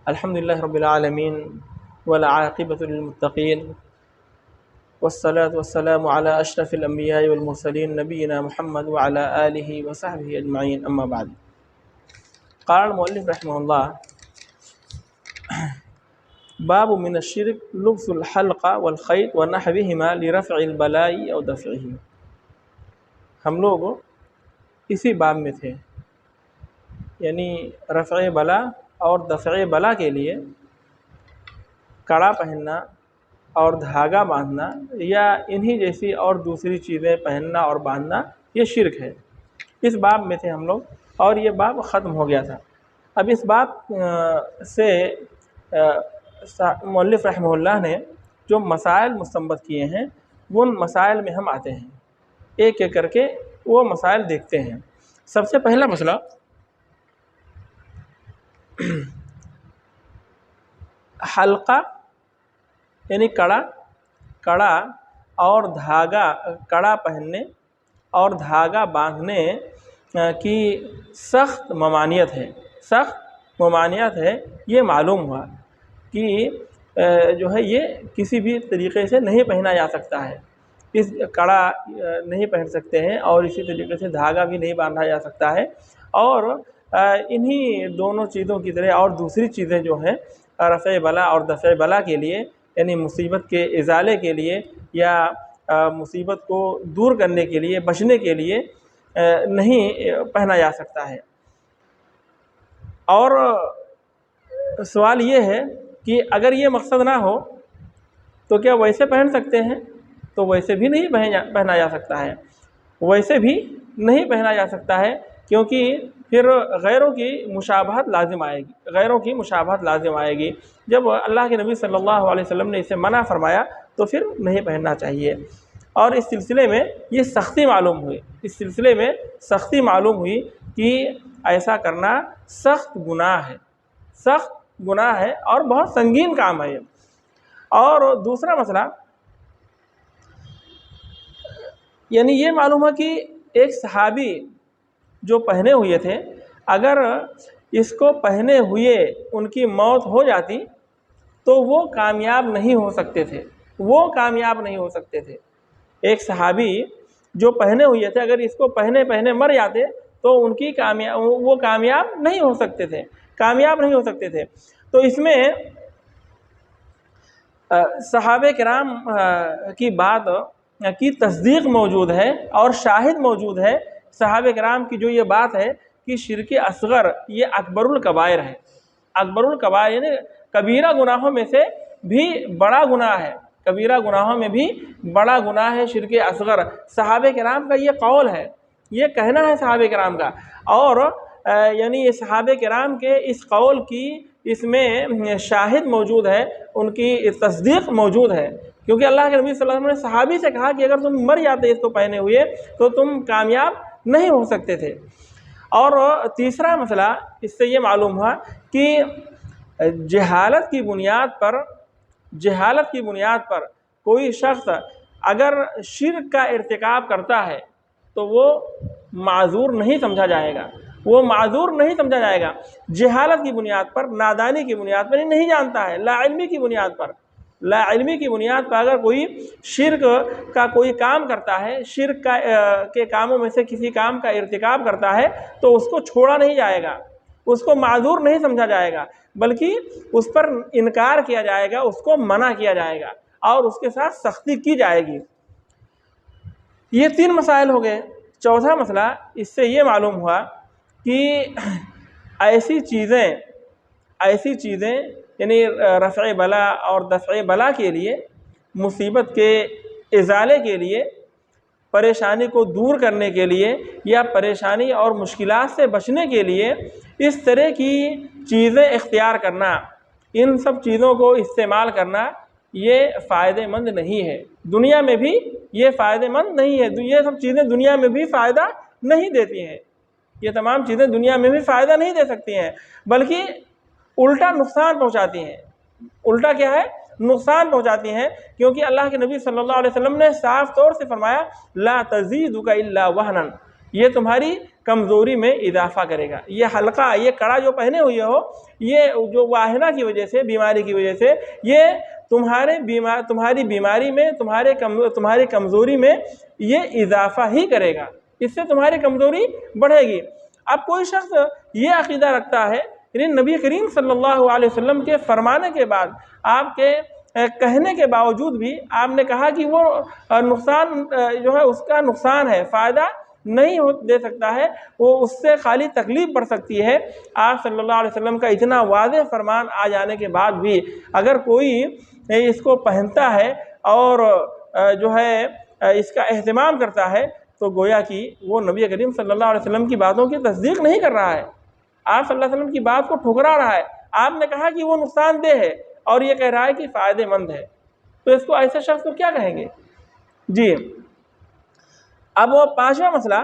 الحمدللہ رب العالمین والعاقبۃ للمتقین والصلاة والسلام علی اشرف الانبیاء والمرسلین نبینا محمد وعلی آلہ وصحبہ اجمعین، اما بعد۔ قال المؤلف رحمہ اللہ: باب من الشرک لبس الحلق والخیط ونحوہما لرفع البلاء او دفعہ۔ ہم لوگ اسی باب میں تھے، یعنی رفع بلا اور دفع بلا کے لیے کڑا پہننا اور دھاگا باندھنا یا انہی جیسی اور دوسری چیزیں پہننا اور باندھنا یہ شرک ہے۔ اس باب میں تھے ہم لوگ اور یہ باب ختم ہو گیا تھا۔ اب اس باب سے مؤلف رحمہ اللہ نے جو مسائل مستنبط کیے ہیں ان مسائل میں ہم آتے ہیں، ایک ایک کر کے وہ مسائل دیکھتے ہیں۔ سب سے پہلا مسئلہ حلقہ یعنی کڑا اور دھاگا، کڑا پہننے اور دھاگا باندھنے کی سخت ممانعت ہے۔ یہ معلوم ہوا کہ جو ہے یہ کسی بھی طریقے سے نہیں پہنا جا سکتا ہے۔ اس کڑا نہیں پہن سکتے ہیں اور اسی طریقے سے دھاگا بھی نہیں باندھا جا سکتا ہے، اور انہی دونوں چیزوں کی طرح اور دوسری چیزیں جو ہیں رفع بلا اور دفع بلا کے لیے، یعنی مصیبت کے ازالے کے لیے یا مصیبت کو دور کرنے کے لیے، بچنے کے لیے نہیں پہنا جا سکتا ہے۔ اور سوال یہ ہے کہ اگر یہ مقصد نہ ہو تو کیا ویسے پہن سکتے ہیں؟ تو ویسے بھی نہیں پہنا جا سکتا ہے، ویسے بھی نہیں پہنا جا سکتا ہے، کیونکہ پھر غیروں کی مشابہت لازم آئے گی۔ جب اللہ کے نبی صلی اللہ علیہ وسلم نے اسے منع فرمایا تو پھر نہیں پہننا چاہیے۔ اور اس سلسلے میں یہ سختی معلوم ہوئی کہ ایسا کرنا سخت گناہ ہے اور بہت سنگین کام ہے۔ اور دوسرا مسئلہ یعنی یہ معلوم ہے کہ ایک صحابی جو پہنے ہوئے تھے، اگر اس کو پہنے ہوئے ان کی موت ہو جاتی تو وہ کامیاب نہیں ہو سکتے تھے۔ ایک صحابی جو پہنے ہوئے تھے، اگر اس کو پہنے مر جاتے تو ان کی وہ کامیاب نہیں ہو سکتے تھے۔ تو اس میں صحابہ کرام کی بات کی تصدیق موجود ہے اور شاہد موجود ہے۔ صحابہ کرام کی جو یہ بات ہے کہ شرک اصغر یہ اکبر الکبائر ہے، یعنی کبیرہ گناہوں میں سے بھی بڑا گناہ ہے شرک اصغر۔ صحابہ کرام کا یہ قول ہے، یہ کہنا ہے صحابہ کرام کا، اور یعنی یہ صحابہ کرام کے اس قول کی اس میں شاہد موجود ہے، ان کی تصدیق موجود ہے، کیونکہ اللہ کے نبی صلی اللہ علیہ وسلم نے صحابی سے کہا کہ اگر تم مر جاتے اس کو پہنے ہوئے تو تم کامیاب نہیں ہو سکتے تھے۔ اور تیسرا مسئلہ اس سے یہ معلوم ہوا کہ جہالت کی بنیاد پر کوئی شخص اگر شرک کا ارتکاب کرتا ہے تو وہ معذور نہیں سمجھا جائے گا۔ جہالت کی بنیاد پر، نادانی کی بنیاد پر، نہیں جانتا ہے، لا علمی کی بنیاد پر اگر کوئی شرک کا کوئی کام کرتا ہے، شرک کے کاموں میں سے کسی کام کا ارتکاب کرتا ہے تو اس کو چھوڑا نہیں جائے گا، اس کو معذور نہیں سمجھا جائے گا، بلکہ اس پر انکار کیا جائے گا، اس کو منع کیا جائے گا اور اس کے ساتھ سختی کی جائے گی۔ یہ 3 مسائل ہو گئے۔ چوتھا مسئلہ اس سے یہ معلوم ہوا کہ ایسی چیزیں یعنی رفع بلا اور دفع بلا کے لیے، مصیبت کے ازالے کے لیے، پریشانی کو دور کرنے کے لیے یا پریشانی اور مشکلات سے بچنے کے لیے اس طرح کی چیزیں اختیار کرنا، ان سب چیزوں کو استعمال کرنا یہ فائدہ مند نہیں ہے، دنیا میں بھی یہ فائدہ مند نہیں ہے۔ یہ سب چیزیں دنیا میں بھی فائدہ نہیں دیتی ہیں، یہ تمام چیزیں دنیا میں بھی فائدہ نہیں دے سکتی ہیں، بلکہ الٹا نقصان پہنچاتی ہیں۔ الٹا کیا ہے؟ نقصان پہنچاتی ہیں، کیونکہ اللہ کے نبی صلی اللہ علیہ وسلم نے صاف طور سے فرمایا لا تزیدک الا وہنا، یہ تمہاری کمزوری میں اضافہ کرے گا۔ یہ حلقہ، یہ کڑا جو پہنے ہوئے ہو، یہ جو واہنہ کی وجہ سے، بیماری کی وجہ سے، یہ تمہاری بیماری میں، تمہاری کمزوری میں یہ اضافہ ہی کرے گا، اس سے تمہاری کمزوری بڑھے گی۔ اب کوئی شخص یہ عقیدہ رکھتا ہے، یعنی نبی کریم صلی اللہ علیہ وسلم کے فرمانے کے بعد، آپ کے کہنے کے باوجود بھی آپ نے کہا کہ وہ نقصان جو ہے اس کا نقصان ہے، فائدہ نہیں دے سکتا ہے، وہ اس سے خالی تکلیف بڑھ سکتی ہے۔ آپ صلی اللہ علیہ وسلم کا اتنا واضح فرمان آ جانے کے بعد بھی اگر کوئی اس کو پہنتا ہے اور جو ہے اس کا اہتمام کرتا ہے، تو گویا کہ وہ نبی کریم صلی اللہ علیہ وسلم کی باتوں کی تصدیق نہیں کر رہا ہے، آپ صلی اللہ علیہ وسلم کی بات کو ٹھکرا رہا ہے۔ آپ نے کہا کہ وہ نقصان دہ ہے اور یہ کہہ رہا ہے کہ فائدہ مند ہے، تو اس کو ایسے شخص کو کیا کہیں گے؟ جی، اب وہ پانچواں مسئلہ،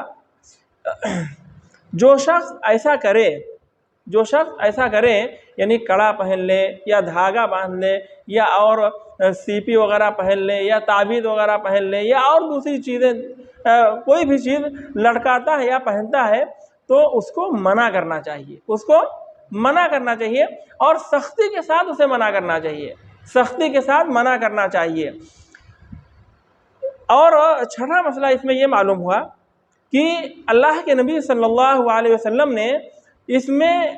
جو شخص ایسا کرے یعنی کڑا پہن لے یا دھاگا باندھ لے یا اور سیپی وغیرہ پہن لے یا تعویذ وغیرہ پہن لے یا اور دوسری چیزیں، کوئی بھی چیز لٹکاتا ہے یا پہنتا ہے، تو اس کو منع کرنا چاہیے، اور سختی کے ساتھ اسے منع کرنا چاہیے، اور چھٹا مسئلہ اس میں یہ معلوم ہوا کہ اللہ کے نبی صلی اللہ علیہ وسلم نے اس میں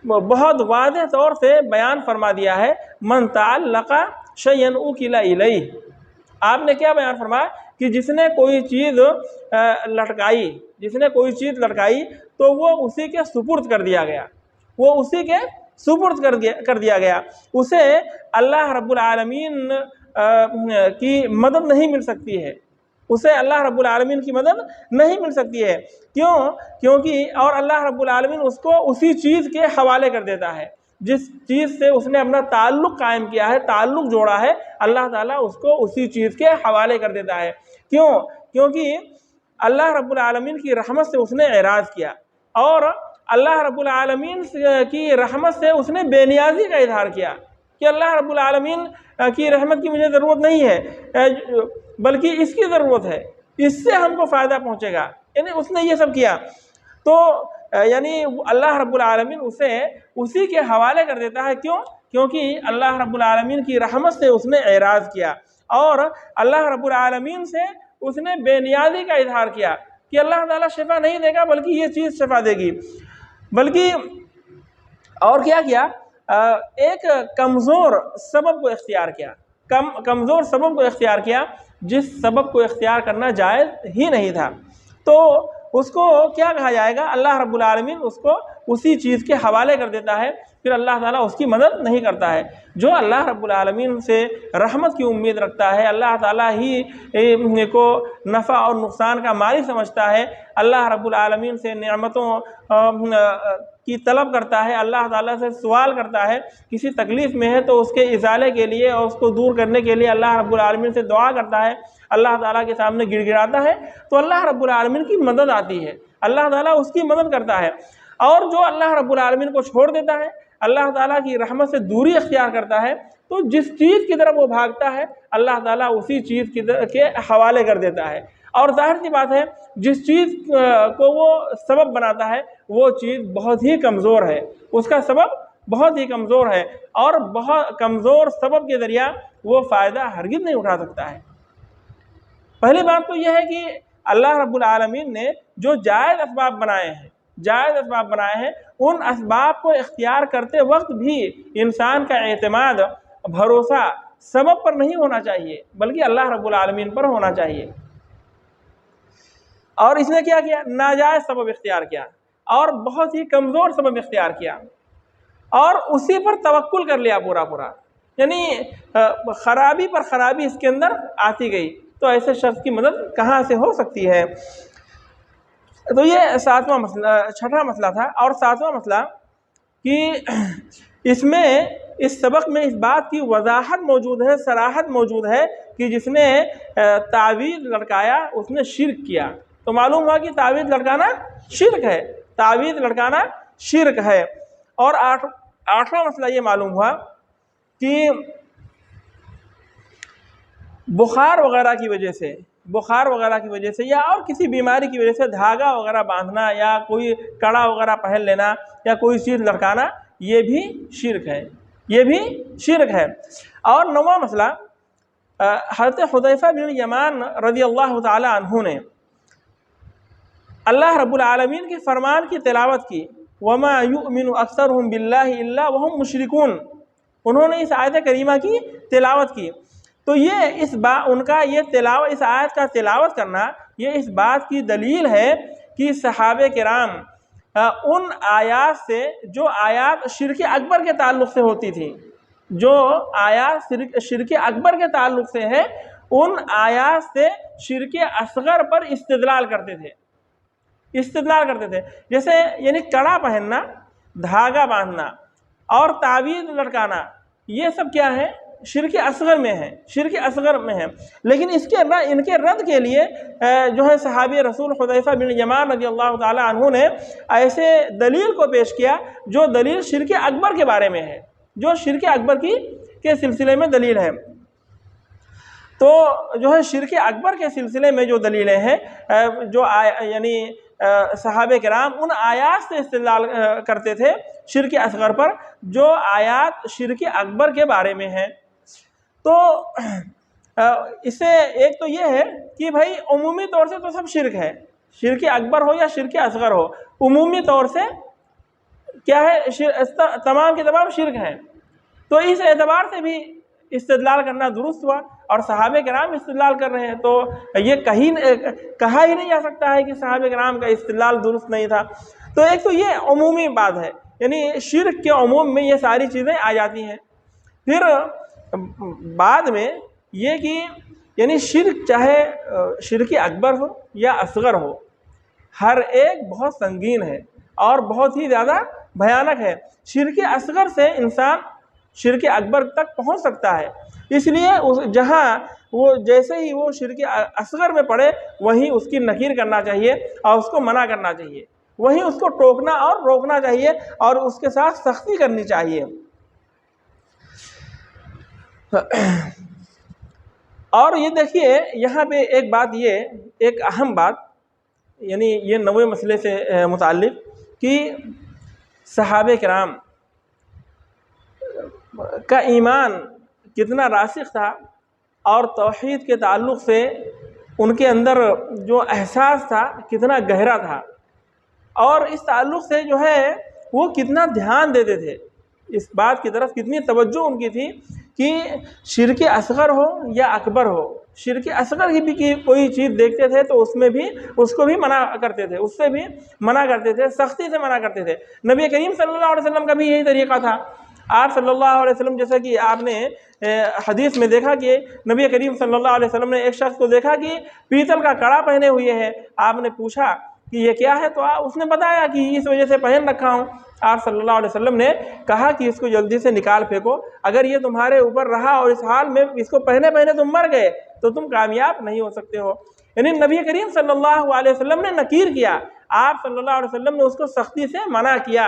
بہت واضح طور سے بیان فرما دیا ہے، من تعلق شیئا وکل الیہ۔ آپ نے کیا بیان فرمایا کہ جس نے کوئی چیز لٹکائی تو وہ اسی کے سپرد کر دیا گیا، اسے اللہ رب العالمین کی مدد نہیں مل سکتی ہے، کیونکہ اور اللہ رب العالمین اس کو اسی چیز کے حوالے کر دیتا ہے، جس چیز سے اس نے اپنا تعلق قائم کیا ہے، تعلق جوڑا ہے، اللہ تعالیٰ اس کو اسی چیز کے حوالے کر دیتا ہے۔ کیونکہ اللہ رب العالمین کی رحمت سے اس نے اعراض کیا، اور اللہ رب العالمین کی رحمت سے اس نے بے نیازی کا اظہار کیا کہ اللہ رب العالمین کی رحمت کی مجھے ضرورت نہیں ہے، بلکہ اس کی ضرورت ہے، اس سے ہم کو فائدہ پہنچے گا، یعنی اس نے یہ سب کیا، تو یعنی اللہ رب العالمین اسے اسی کے حوالے کر دیتا ہے۔ کیونکہ اللہ رب العالمین کی رحمت سے اس نے اعراض کیا، اور اللہ رب العالمین سے اس نے بے نیازی کا اظہار کیا کہ اللہ تعالیٰ شفا نہیں دے گا بلکہ یہ چیز شفا دے گی، بلکہ اور کیا ایک کمزور سبب کو اختیار کیا جس سبب کو اختیار کرنا جائز ہی نہیں تھا، تو اس کو کیا کہا جائے گا؟ اللہ رب العالمین اس کو اسی چیز کے حوالے کر دیتا ہے، پھر اللہ تعالیٰ اس کی مدد نہیں کرتا ہے۔ جو اللہ رب العالمین سے رحمت کی امید رکھتا ہے، اللہ تعالیٰ ہی کو نفع اور نقصان کا مالک سمجھتا ہے، اللہ رب العالمین سے نعمتوں کی طلب کرتا ہے، اللہ تعالیٰ سے سوال کرتا ہے، کسی تکلیف میں ہے تو اس کے ازالے کے لیے اور اس کو دور کرنے کے لیے اللہ رب العالمین سے دعا کرتا ہے، اللہ تعالیٰ کے سامنے گڑ گڑاتا ہے، تو اللہ رب العالمین کی مدد آتی ہے، اللہ تعالیٰ اس کی مدد کرتا ہے۔ اور جو اللہ رب العالمین کو چھوڑ دیتا ہے، اللہ تعالیٰ کی رحمت سے دوری اختیار کرتا ہے، تو جس چیز کی طرف وہ بھاگتا ہے اللہ تعالیٰ اسی چیز کے حوالے کر دیتا ہے، اور ظاہر سی بات ہے جس چیز کو وہ سبب بناتا ہے وہ چیز بہت ہی کمزور ہے، اس کا سبب بہت ہی کمزور ہے، اور بہت کمزور سبب کے ذریعہ وہ فائدہ ہرگز نہیں اٹھا سکتا ہے۔ پہلی بات تو یہ ہے کہ اللہ رب العالمین نے جو جائز اسباب بنائے ہیں ان اسباب کو اختیار کرتے وقت بھی انسان کا اعتماد، بھروسہ سبب پر نہیں ہونا چاہیے بلکہ اللہ رب العالمین پر ہونا چاہیے۔ اور اس نے کیا کیا؟ ناجائز سبب اختیار کیا اور بہت ہی کمزور سبب اختیار کیا اور اسی پر توکل کر لیا پورا، یعنی خرابی پر خرابی اس کے اندر آتی گئی، تو ایسے شخص کی مدد کہاں سے ہو سکتی ہے؟ تو یہ چھٹا مسئلہ تھا۔ اور ساتواں مسئلہ کہ اس سبق میں اس بات کی وضاحت موجود ہے، صراحت موجود ہے کہ جس نے تعویذ لٹکایا اس نے شرک کیا، تو معلوم ہوا کہ تعویذ لٹکانا شرک ہے۔ اور آٹھواں مسئلہ یہ معلوم ہوا کہ بخار وغیرہ کی وجہ سے بخار وغیرہ کی وجہ سے یا اور کسی بیماری کی وجہ سے دھاگا وغیرہ باندھنا یا کوئی کڑا وغیرہ پہن لینا یا کوئی چیز لٹکانا، یہ بھی شرک ہے، یہ بھی شرک ہے۔ اور نواں مسئلہ، حضرت حذیفہ بن یمان رضی اللہ تعالی عنہ نے اللہ رب العالمین کے فرمان کی تلاوت کی، وَمَا يُؤْمِنُ أَكْثَرُهُمْ بِاللَّهِ إِلَّا وَهُمْ مُشْرِكُونَ، انہوں نے اس آیت کریمہ کی تلاوت کی۔ تو یہ ان کا یہ اس آیت کا تلاوت کرنا، یہ اس بات کی دلیل ہے کہ صحابہ کرام ان آیات سے، جو آیات شرک اکبر کے تعلق سے ہوتی تھی، جو آیات شرک اکبر کے تعلق سے ہے، ان آیات سے شرک اصغر پر استدلال کرتے تھے، جیسے یعنی کڑا پہننا، دھاگا باندھنا اور تعویذ لٹکانا، یہ سب کیا ہے؟ شرک اصغر میں ہے۔ لیکن ان کے رد کے لیے جو ہے صحابی رسول حذیفہ بن یمان رضی اللہ تعالی عنہ نے ایسے دلیل کو پیش کیا جو دلیل شرک اکبر کے بارے میں ہے، جو شرک اکبر کے سلسلے میں دلیل ہے۔ تو جو ہے شرک اکبر کے سلسلے میں جو دلیلیں ہیں، جو یعنی صحابہ کرام ان آیات سے استدلال کرتے تھے شرک اصغر پر، جو آیات شرک اکبر کے بارے میں ہیں۔ تو اس سے ایک تو یہ ہے کہ بھائی عمومی طور سے تو سب شرک ہے، شرک اکبر ہو یا شرک اصغر ہو، عمومی طور سے کیا ہے؟ تمام کے تمام شرک ہیں۔ تو اس اعتبار سے بھی استدلال کرنا درست ہوا، اور صحابہ کرام استدلال کر رہے ہیں، تو یہ کہا ہی نہیں جا سکتا ہے کہ صحابہ کرام کا استدلال درست نہیں تھا۔ تو ایک تو یہ عمومی بات ہے، یعنی شرک کے عموم میں یہ ساری چیزیں آ جاتی ہیں۔ پھر بعد میں یہ کہ یعنی شرک، چاہے شرک اکبر ہو یا اصغر ہو، ہر ایک بہت سنگین ہے اور بہت ہی زیادہ بھیانک ہے۔ شرک اصغر سے انسان شرک اکبر تک پہنچ سکتا ہے، اس لیے جہاں وہ جیسے ہی وہ شرک اصغر میں پڑے، وہیں اس کی نکیر کرنا چاہیے اور اس کو منع کرنا چاہیے، وہیں اس کو ٹوکنا اور روکنا چاہیے اور اس کے ساتھ سختی کرنی چاہیے۔ اور یہ دیکھیے یہاں پہ ایک بات، یہ ایک اہم بات، یعنی یہ 90 مسئلے سے متعلق کہ صحابہ کرام کا ایمان کتنا راسخ تھا، اور توحید کے تعلق سے ان کے اندر جو احساس تھا کتنا گہرا تھا، اور اس تعلق سے جو ہے وہ کتنا دھیان دیتے تھے، اس بات کی طرف کتنی توجہ ان کی تھی کہ شرک اصغر ہو یا اکبر ہو، شرک اصغر کی بھی کوئی چیز دیکھتے تھے تو اس کو بھی منع کرتے تھے، اس سے بھی منع کرتے تھے، سختی سے منع کرتے تھے۔ نبی کریم صلی اللہ علیہ وسلم کا بھی یہی طریقہ تھا۔ آپ صلی اللہ علیہ وسلم، جیسا کہ آپ نے حدیث میں دیکھا کہ نبی کریم صلی اللہ علیہ وسلم نے ایک شخص کو دیکھا کہ پیتل کا کڑا پہنے ہوئے ہے، آپ نے پوچھا کہ یہ کیا ہے، تو اس نے بتایا کہ اس وجہ سے پہن رکھا ہوں۔ آپ صلی اللہ علیہ وسلم نے کہا کہ اس کو جلدی سے نکال پھینکو، اگر یہ تمہارے اوپر رہا اور اس حال میں اس کو پہنے تم مر گئے تو تم کامیاب نہیں ہو سکتے ہو۔ یعنی نبی کریم صلی اللہ علیہ وسلم نے نکیر کیا، آپ صلی اللہ علیہ وسلم نے اس کو سختی سے منع کیا۔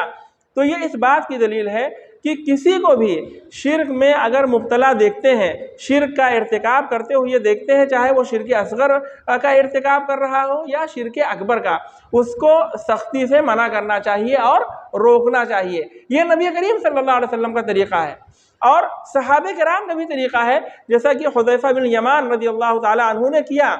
تو یہ اس بات کی دلیل ہے کہ کسی کو بھی شرک میں اگر مبتلا دیکھتے ہیں، شرک کا ارتکاب کرتے ہوئے دیکھتے ہیں، چاہے وہ شرک اصغر کا ارتکاب کر رہا ہو یا شرک اکبر کا، اس کو سختی سے منع کرنا چاہیے اور روکنا چاہیے۔ یہ نبی کریم صلی اللہ علیہ وسلم کا طریقہ ہے، اور صحابہ کرام کا بھی طریقہ ہے، جیسا کہ حذیفہ بن یمان رضی اللہ تعالی عنہ نے کیا۔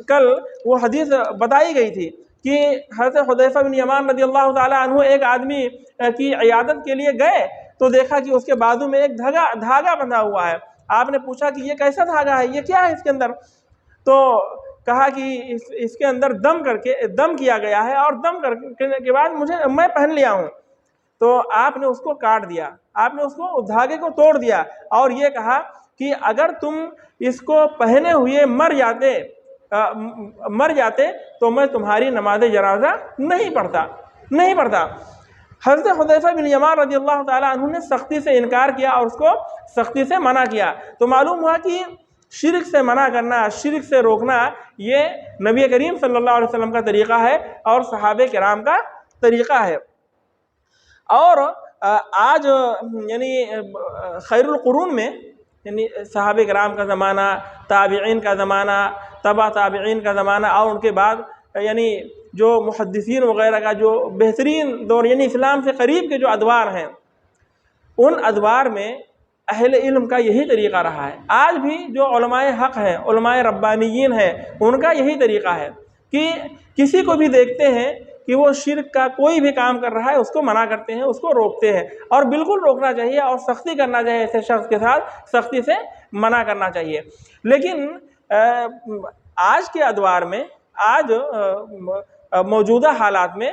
کل وہ حدیث بتائی گئی تھی کہ حضرت حذیفہ بن یمان رضی اللہ تعالی عنہ ایک آدمی کی عیادت کے لیے گئے تو دیکھا کہ اس کے بازو میں ایک دھاگا بندھا ہوا ہے۔ آپ نے پوچھا کہ یہ کیسا دھاگا ہے، یہ کیا ہے اس کے اندر؟ تو کہا کہ اس کے اندر دم کیا گیا ہے، اور دم کرنے کے بعد میں پہن لیا ہوں۔ تو آپ نے اس کو کاٹ دیا، آپ نے اس کو دھاگے کو توڑ دیا، اور یہ کہا کہ اگر تم اس کو پہنے ہوئے مر جاتے تو میں تمہاری نماز جنازہ نہیں پڑھتا۔ حضرت حذیفہ بن یمان رضی اللہ تعالی عنہ نے سختی سے انکار کیا اور اس کو سختی سے منع کیا۔ تو معلوم ہوا کہ شرک سے منع کرنا، شرک سے روکنا، یہ نبی کریم صلی اللہ علیہ وسلم کا طریقہ ہے اور صحابہ کرام کا طریقہ ہے۔ اور آج یعنی خیر القرون میں یعنی صحابہ کرام کا زمانہ، تابعین کا زمانہ، تبع تابعین کا زمانہ، اور ان کے بعد یعنی جو محدثین وغیرہ کا جو بہترین دور، یعنی اسلام سے قریب کے جو ادوار ہیں، ان ادوار میں اہل علم کا یہی طریقہ رہا ہے۔ آج بھی جو علماء حق ہیں، علماء ربانیین ہیں، ان کا یہی طریقہ ہے کہ کسی کو بھی دیکھتے ہیں کہ وہ شرک کا کوئی بھی کام کر رہا ہے، اس کو منع کرتے ہیں، اس کو روکتے ہیں، اور بالکل روکنا چاہیے اور سختی کرنا چاہیے، ایسے شخص کے ساتھ سختی سے منع کرنا چاہیے۔ لیکن آج کے ادوار میں، آج موجودہ حالات میں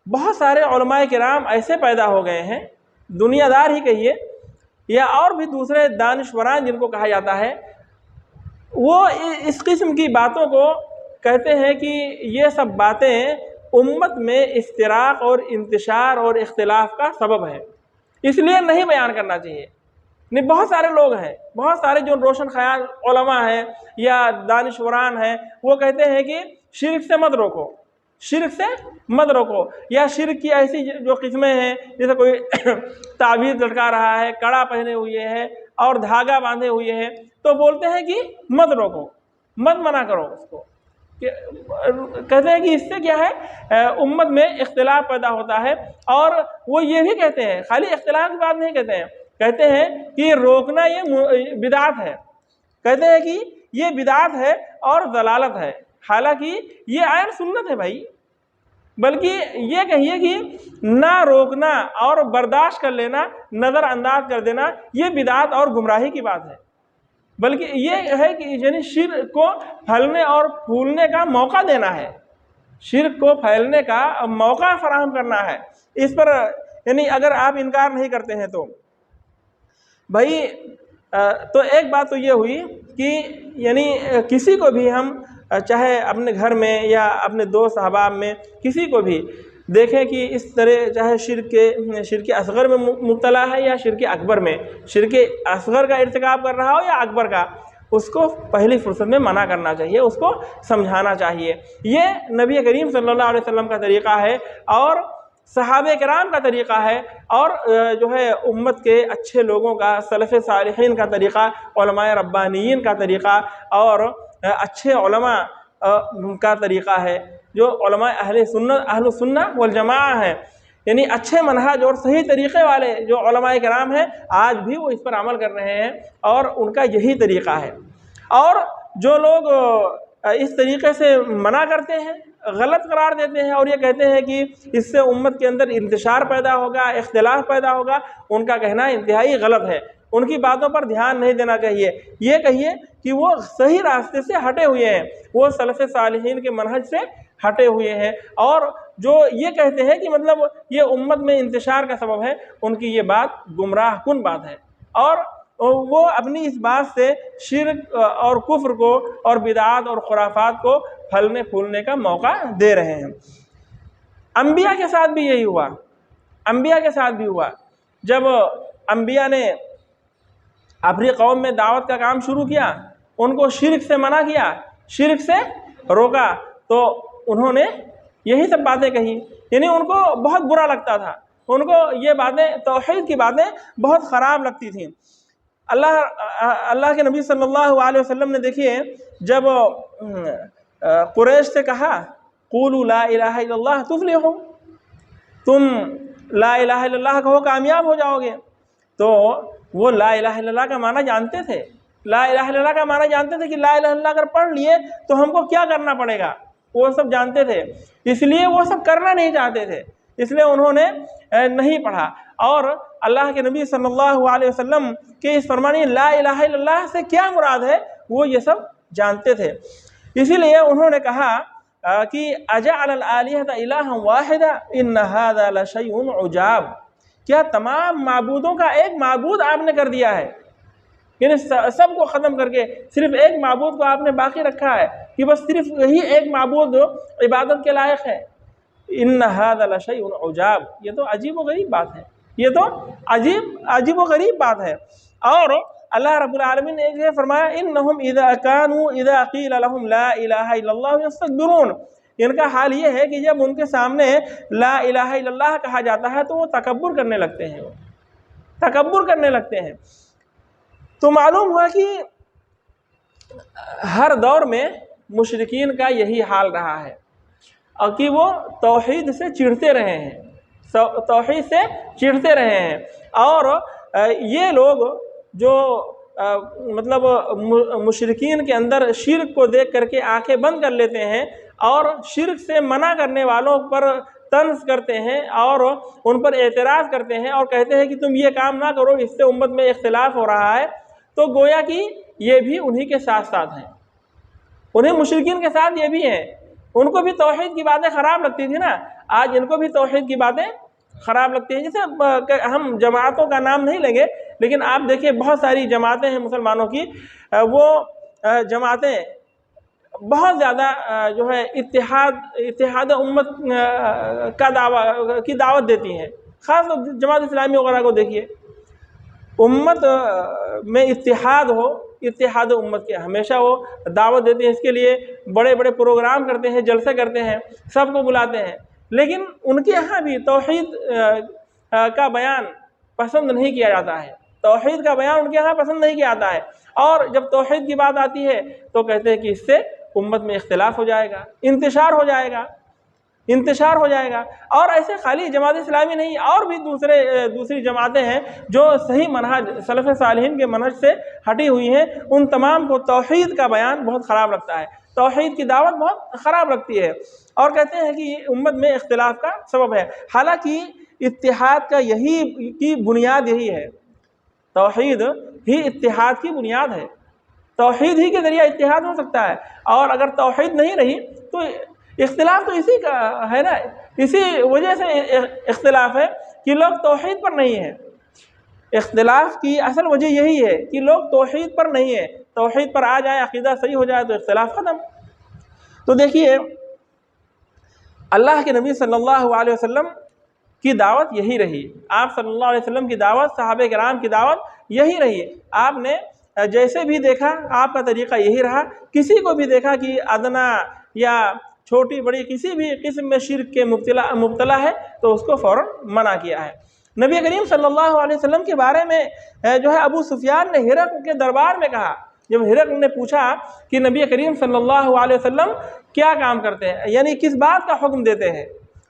بہت سارے علماء کرام ایسے پیدا ہو گئے ہیں، دنیا دار ہی کہیے یا اور بھی دوسرے دانشوران جن کو کہا جاتا ہے، وہ اس قسم کی باتوں کو کہتے ہیں کہ یہ سب باتیں امت میں افتراق اور انتشار اور اختلاف کا سبب ہے، اس لیے نہیں بیان کرنا چاہیے۔ نہیں، بہت سارے لوگ ہیں، بہت سارے جو روشن خیال علماء ہیں یا دانشوران ہیں، وہ کہتے ہیں کہ شرک سے مت روکو، شرک سے مت روکو، یا شرک کی ایسی جو قسمیں ہیں، جیسے کوئی تعویذ لٹکا رہا ہے، کڑا پہنے ہوئے ہے اور دھاگا باندھے ہوئے ہے، تو بولتے ہیں کہ مت روکو، مت منع کرو اس کو۔ کہتے ہیں کہ اس سے کیا ہے، امت میں اختلاف پیدا ہوتا ہے، اور وہ یہ بھی کہتے ہیں، خالی اختلاف کی بات نہیں کہتے ہیں، کہتے ہیں کہ روکنا یہ بدعت ہے، کہتے ہیں کہ یہ بدعت ہے اور ضلالت ہے، حالانکہ یہ عین سنت ہے بھائی، بلکہ یہ کہیے کہ نہ روکنا اور برداشت کر لینا، نظر انداز کر دینا، یہ بدعت اور گمراہی کی بات ہے، بلکہ یہ ہے کہ یعنی شرک کو پھیلنے اور پھولنے کا موقع دینا ہے، شرک کو پھیلنے کا موقع فراہم کرنا ہے۔ اس پر یعنی اگر آپ انکار نہیں کرتے ہیں تو بھائی، تو ایک بات تو یہ ہوئی کہ یعنی کسی کو بھی ہم چاہے اپنے گھر میں یا اپنے دوست احباب میں کسی کو بھی دیکھیں کہ اس طرح چاہے شرک اصغر میں مبتلا ہے یا شرک اکبر میں، شرک اصغر کا ارتکاب کر رہا ہو یا اکبر کا، اس کو پہلی فرصت میں منع کرنا چاہیے، اس کو سمجھانا چاہیے۔ یہ نبی کریم صلی اللہ علیہ وسلم کا طریقہ ہے، اور صحابہ کرام کا طریقہ ہے، اور جو ہے امت کے اچھے لوگوں کا، سلف صالحین کا طریقہ، علماء ربانیین کا طریقہ، اور اچھے علماء کا طریقہ ہے، جو علماء اہل سنہ والجماعہ ہیں، یعنی اچھے منہج اور صحیح طریقے والے جو علماء کرام ہیں، آج بھی وہ اس پر عمل کر رہے ہیں، اور ان کا یہی طریقہ ہے۔ اور جو لوگ اس طریقے سے منع کرتے ہیں، غلط قرار دیتے ہیں، اور یہ کہتے ہیں کہ اس سے امت کے اندر انتشار پیدا ہوگا، اختلاف پیدا ہوگا، ان کا کہنا انتہائی غلط ہے، ان کی باتوں پر دھیان نہیں دینا چاہیے۔ یہ کہیے کہ وہ صحیح راستے سے ہٹے ہوئے ہیں، وہ سلف صالحین کے منہج سے ہٹے ہوئے ہیں، اور جو یہ کہتے ہیں کہ مطلب یہ امت میں انتشار کا سبب ہے، ان کی یہ بات گمراہ کن بات ہے، اور وہ اپنی اس بات سے شرک اور کفر کو اور بدعات اور خرافات کو پھلنے پھولنے کا موقع دے رہے ہیں۔ انبیاء کے ساتھ بھی یہی ہوا، انبیاء کے ساتھ بھی ہوا۔ جب انبیاء نے اپنی قوم میں دعوت کا کام شروع کیا، ان کو شرک سے منع کیا، شرک سے روکا، تو انہوں نے یہی سب باتیں کہی، یعنی ان کو بہت برا لگتا تھا، ان کو یہ باتیں، توحید کی باتیں بہت خراب لگتی تھیں۔ اللہ کے نبی صلی اللہ علیہ وسلم نے دیکھیے، جب قریش سے کہا قولوا لا الہ الا اللہ تفلحوا، تم لا الہ الا اللہ کہو کامیاب ہو جاؤ گے، تو وہ لا الہ الا اللہ کا معنی جانتے تھے، لا الہ الا اللہ کا معنی جانتے تھے کہ لا الہ الا اللہ اگر پڑھ لیے تو ہم کو کیا کرنا پڑے گا، وہ سب جانتے تھے، اس لیے وہ سب کرنا نہیں چاہتے تھے، اس لیے انہوں نے نہیں پڑھا۔ اور اللہ کے نبی صلی اللہ علیہ وسلم کے اس فرمانے لا الہ الا اللہ سے کیا مراد ہے، وہ یہ سب جانتے تھے، اسی لیے انہوں نے کہا کہ اجعل الآلہۃ الہا واحدا ان ھذا لشیء عجاب، کیا تمام معبودوں کا ایک معبود آپ نے کر دیا ہے، یعنی سب کو ختم کر کے صرف ایک معبود کو آپ نے باقی رکھا ہے کہ بس صرف یہی ایک معبود عبادت کے لائق ہے۔ ان ھذا لشیء عجاب، یہ تو عجیب و غریب بات ہے، یہ تو عجیب و غریب بات ہے۔ اور اللہ رب العالمین نے یہ فرمایا انہم اذا قیل لهم لا الہ الا اللہ یستکبرون، ان کا حال یہ ہے کہ جب ان کے سامنے لا الہ الا اللہ کہا جاتا ہے تو وہ تکبر کرنے لگتے ہیں، تکبر کرنے لگتے ہیں۔ تو معلوم ہوا کہ ہر دور میں مشرکین کا یہی حال رہا ہے، اور کہ وہ توحید سے چڑھتے رہے ہیں، توحید سے چڑھتے رہے ہیں۔ اور یہ لوگ جو مطلب مشرکین کے اندر شرک کو دیکھ کر کے آنکھیں بند کر لیتے ہیں اور شرک سے منع کرنے والوں پر طنز کرتے ہیں اور ان پر اعتراض کرتے ہیں اور کہتے ہیں کہ تم یہ کام نہ کرو، اس سے امت میں اختلاف ہو رہا ہے، تو گویا کہ یہ بھی انہی کے ساتھ ساتھ ہیں، انہیں مشرکین کے ساتھ یہ بھی ہیں۔ ان کو بھی توحید کی باتیں خراب لگتی تھی نا، آج ان کو بھی توحید کی باتیں خراب لگتی ہیں۔ جیسے ہم جماعتوں کا نام نہیں لیں گے، لیکن آپ دیکھیں بہت ساری جماعتیں ہیں مسلمانوں کی، وہ جماعتیں بہت زیادہ جو ہے اتحاد امت کی دعوت دیتی ہیں۔ خاص طور جماعت اسلامی وغیرہ کو دیکھیے، امت میں اتحاد ہو، اتحاد امت کے ہمیشہ وہ دعوت دیتے ہیں، اس کے لیے بڑے بڑے پروگرام کرتے ہیں، جلسے کرتے ہیں، سب کو بلاتے ہیں، لیکن ان کے ہاں بھی توحید کا بیان پسند نہیں کیا جاتا ہے، توحید کا بیان ان کے ہاں پسند نہیں کیا جاتا ہے، اور جب توحید کی بات آتی ہے تو کہتے ہیں کہ اس سے امت میں اختلاف ہو جائے گا، انتشار ہو جائے گا، انتشار ہو جائے گا۔ اور ایسے خالی جماعت اسلامی نہیں، اور بھی دوسری جماعتیں ہیں جو صحیح منہج سلف صالحین کے منہج سے ہٹی ہوئی ہیں، ان تمام کو توحید کا بیان بہت خراب لگتا ہے، توحید کی دعوت بہت خراب لگتی ہے، اور کہتے ہیں کہ یہ امت میں اختلاف کا سبب ہے۔ حالانکہ اتحاد کا کی بنیاد یہی ہے، توحید ہی اتحاد کی بنیاد ہے، توحید ہی کے ذریعہ اتحاد ہو سکتا ہے، اور اگر توحید نہیں رہی تو اختلاف تو اسی کا ہے نا، اسی وجہ سے اختلاف ہے کہ لوگ توحید پر نہیں ہیں۔ اختلاف کی اصل وجہ یہی ہے کہ لوگ توحید پر نہیں ہیں، توحید پر آ جائے، عقیدہ صحیح ہو جائے تو اختلاف ختم۔ تو دیکھیے اللہ کے نبی صلی اللہ علیہ وسلم کی دعوت یہی رہی، آپ صلی اللہ علیہ وسلم کی دعوت، صحابہ کرام کی دعوت یہی رہی۔ آپ نے جیسے بھی دیکھا آپ کا طریقہ یہی رہا، کسی کو بھی دیکھا کہ ادنا یا چھوٹی بڑی کسی بھی قسم میں شرک کے مبتلا ہے تو اس کو فوراً منع کیا ہے۔ نبی کریم صلی اللہ علیہ وسلم کے بارے میں جو ہے ابو سفیان نے ہرقل کے دربار میں کہا، جب ہرقل نے پوچھا کہ نبی کریم صلی اللہ علیہ وسلم کیا کام کرتے ہیں، یعنی کس بات کا حکم دیتے ہیں،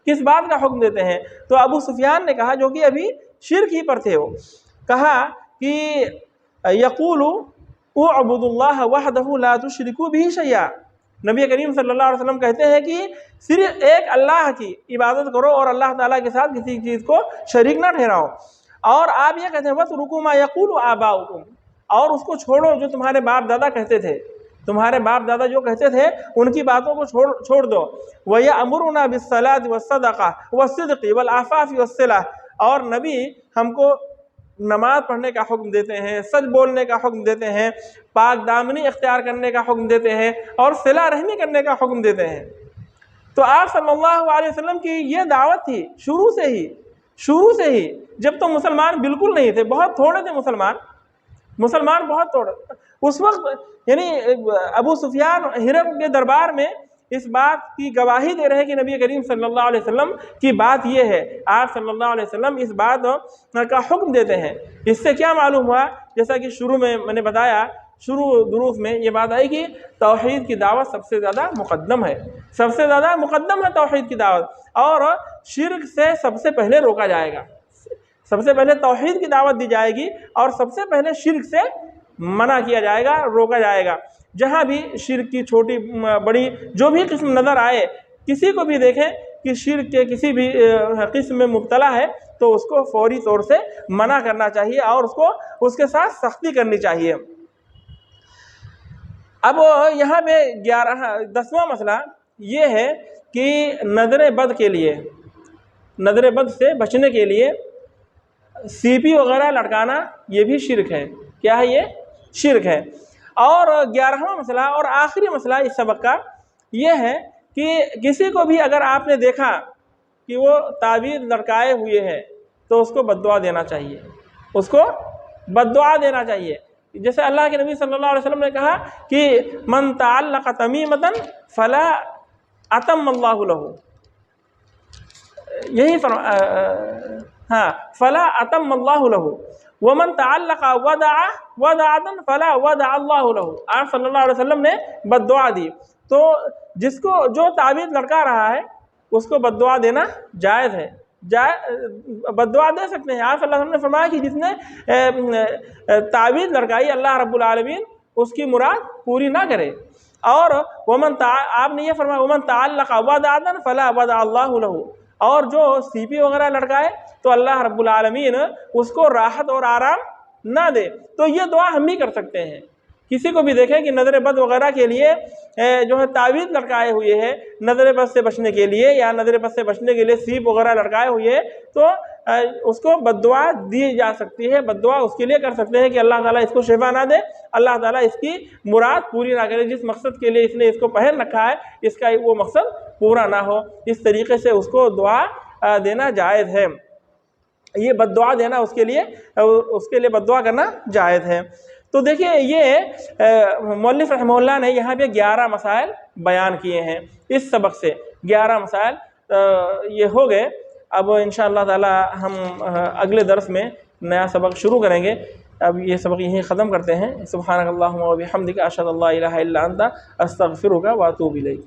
کس بات کا حکم دیتے ہیں، تو ابو سفیان نے کہا، جو کہ ابھی شرک ہی پر تھے، وہ کہا کہ یقول اعبدوا اللہ وحدہ لا تشرکوا بہ شیئا، نبی کریم صلی اللہ علیہ وسلم کہتے ہیں کہ صرف ایک اللہ کی عبادت کرو اور اللہ تعالیٰ کے ساتھ کسی چیز کو شریک نہ ٹھہراؤ۔ اور آپ یہ کہتے ہیں وَاتْرُکُوا مَا يَقُولُ آبَاؤُكُمْ، اور اس کو چھوڑو جو تمہارے باپ دادا کہتے تھے، تمہارے باپ دادا جو کہتے تھے ان کی باتوں کو چھوڑ دو۔ وَيَأْمُرُنَا بِالصَّلَاةِ وَالصَّدَقَةِ وَالصِّدْقِ وَالْعَفَافِ وَالصِّلَةِ، اور نبی ہم کو نماز پڑھنے کا حکم دیتے ہیں، سچ بولنے کا حکم دیتے ہیں، پاک دامنی اختیار کرنے کا حکم دیتے ہیں، اور صلہ رحمی کرنے کا حکم دیتے ہیں۔ تو آپ صلی اللہ علیہ وسلم کی یہ دعوت تھی شروع سے ہی، جب تو مسلمان بالکل نہیں تھے، بہت تھوڑے تھے مسلمان بہت تھوڑے، اس وقت یعنی ابو سفیان ہرقل کے دربار میں اس بات کی گواہی دے رہے ہیں کہ نبی کریم صلی اللہ علیہ وسلم کی بات یہ ہے، آپ صلی اللہ علیہ وسلم اس بات کا حکم دیتے ہیں۔ اس سے کیا معلوم ہوا، جیسا کہ شروع میں نے بتایا، شروع دروس میں یہ بات آئی کہ توحید کی دعوت سب سے زیادہ مقدم ہے، سب سے زیادہ مقدم ہے توحید کی دعوت، اور شرک سے سب سے پہلے روکا جائے گا، سب سے پہلے توحید کی دعوت دی جائے گی، اور سب سے پہلے شرک سے منع کیا جائے گا، روکا جائے گا۔ جہاں بھی شرک کی چھوٹی بڑی جو بھی قسم نظر آئے، کسی کو بھی دیکھیں کہ شرک کے کسی بھی قسم میں مبتلا ہے تو اس کو فوری طور سے منع کرنا چاہیے، اور اس کے ساتھ سختی کرنی چاہیے۔ اب یہاں پہ 10واں مسئلہ یہ ہے کہ نظر بد کے لیے، نظر بد سے بچنے کے لیے سی پی وغیرہ لٹکانا یہ بھی شرک ہے۔ کیا ہے؟ یہ شرک ہے۔ اور 11واں مسئلہ اور آخری مسئلہ اس سبق کا یہ ہے کہ کسی کو بھی اگر آپ نے دیکھا کہ وہ تعویذ لٹکائے ہوئے ہے تو اس کو بد دعا دینا چاہیے، اس کو بد دعا دینا چاہیے۔ جیسے اللہ کے نبی صلی اللہ علیہ وسلم نے کہا کہ من تعلق تمیمۃ فلا اتم اللہ لہ، یہی فلا اتم اللہ لہ، وَمَن تَعَلَّقَ وَدَعَ وَدَعَةً فَلَا وَدَعَ اللَّهُ لَهُ، آپ صلی اللہ علیہ وسلم نے بد دعا دی۔ تو جس کو جو تعویذ لڑکا رہا ہے اس کو بد دعا دینا جائز ہے، بد دعا دے سکتے ہیں۔ آپ صلی اللہ علیہ وسلم نے فرمایا کہ جس نے تعویذ لڑکائی اللہ رب العالمین اس کی مراد پوری نہ کرے۔ اور آپ نے یہ فرمایا وَمَن تَعَلَّقَ وَدَعَةً فَلَا وَدَعَ اللَّهُ لَهُ، اور جو سی پی وغیرہ لڑکائے تو اللہ رب العالمین اس کو راحت اور آرام نہ دے۔ تو یہ دعا ہم بھی کر سکتے ہیں۔ کسی کو بھی دیکھیں کہ نظر بد وغیرہ کے لیے جو ہے تعویذ لڑکائے ہوئے ہیں نظر بد سے بچنے کے لیے، یا نظر بد سے بچنے کے لیے سیپ وغیرہ لڑکائے ہوئے ہیں، تو اس کو بد دعا دی جا سکتی ہے۔ بد دعا اس کے لیے کر سکتے ہیں کہ اللہ تعالیٰ اس کو شفا نہ دے، اللہ تعالیٰ اس کی مراد پوری نہ کرے، جس مقصد کے لیے اس نے اس کو پہن رکھا ہے اس کا وہ مقصد پورا نہ ہو۔ اس طریقے سے اس کو دعا دینا جائز ہے، یہ بد دعا دینا اس کے لیے بد دعا کرنا جائز ہے۔ تو دیکھیں یہ مؤلف رحمہ اللہ نے یہاں پہ 11 مسائل بیان کیے ہیں اس سبق سے، 11 مسائل یہ ہو گئے۔ اب انشاءاللہ تعالی ہم اگلے درس میں نیا سبق شروع کریں گے۔ اب یہ سبق یہیں ختم کرتے ہیں۔ سبحانک اللہم و بحمدک، اشہد ان لا الہ الا انت، استغفرک و اتوب الیک۔